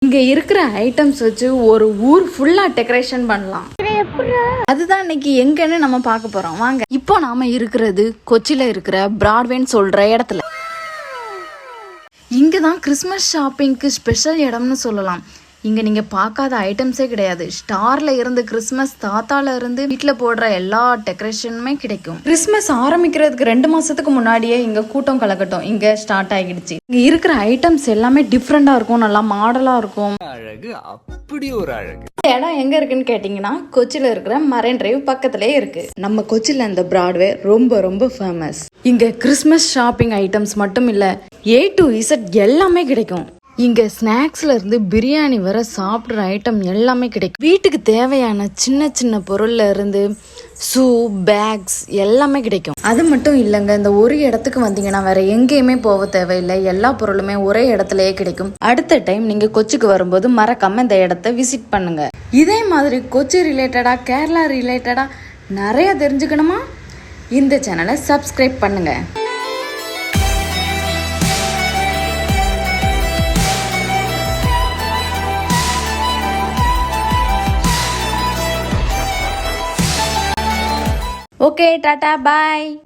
இங்க இருக்கிற ஐட்டம்ஸ் வச்சு ஒரு ஊர் ஃபுல்லா டெக்கரேஷன் பண்ணலாம். அதுதான் இன்னைக்கு எங்கன்னு நம்ம பார்க்க போறோம். வாங்க. இப்போ நாம இருக்கிறது கொச்சியில இருக்கிற பிராட்வேன்னு சொல்ற இடத்துல. இங்கதான் கிறிஸ்மஸ் ஷாப்பிங்க்கு ஸ்பெஷல் இடம்னு சொல்லலாம். இங்க நீங்க பார்க்காத ஐட்டம்ஸே கிடையாது. ஸ்டார்ல இருந்து கிறிஸ்மஸ் தாத்தால இருந்து வீட்டுல போடுற எல்லா டெக்கரேஷனுமே கிடைக்கும். கிறிஸ்மஸ் ஆரம்பிக்கிறதுக்கு 2 மாசத்துக்கு முன்னாடியே இங்க கூட்டம் கலக்கட்டும் இங்க ஸ்டார்ட் ஆகிடுச்சு. இங்க இருக்கிற ஐட்டம்ஸ் எல்லாமே டிஃப்ரெண்டா இருக்கும், நல்லா மாடலா இருக்கும். அழகு அப்படி ஒரு அழகு. இடம் எங்க இருக்குன்னு கேட்டீங்கன்னா கொச்சியில இருக்கிற மரைன் டிரைவ் பக்கத்திலே இருக்கு. நம்ம கொச்சியில இந்த பிராட்வே ரொம்ப ரொம்ப ஃபேமஸ். இங்க கிறிஸ்மஸ் ஷாப்பிங் ஐட்டம்ஸ் மட்டும் இல்ல, A to Z எல்லாமே கிடைக்கும். இங்க ஸ்நாக்ஸ்ல இருந்து பிரியாணி வர சாப்பிட்ற ஐட்டம் எல்லாமே கிடைக்கும். வீட்டுக்கு தேவையான சின்ன சின்ன பொருள்ல இருந்து ஷூ, பேக்ஸ் எல்லாமே கிடைக்கும். அது மட்டும் இல்லைங்க, இந்த ஒரு இடத்துக்கு வந்தீங்கன்னா வேற எங்கேயுமே போக தேவையில்லை. எல்லா பொருளுமே ஒரே இடத்துலயே கிடைக்கும். அடுத்த டைம் நீங்க கொச்சிக்கு வரும்போது மறக்காம இந்த இடத்த விசிட் பண்ணுங்க. இதே மாதிரி கொச்சி ரிலேட்டடா, கேரளா ரிலேட்டடா நிறைய தெரிஞ்சுக்கணுமா? இந்த சேனலை சப்ஸ்கிரைப் பண்ணுங்க. Okay, tata, bye.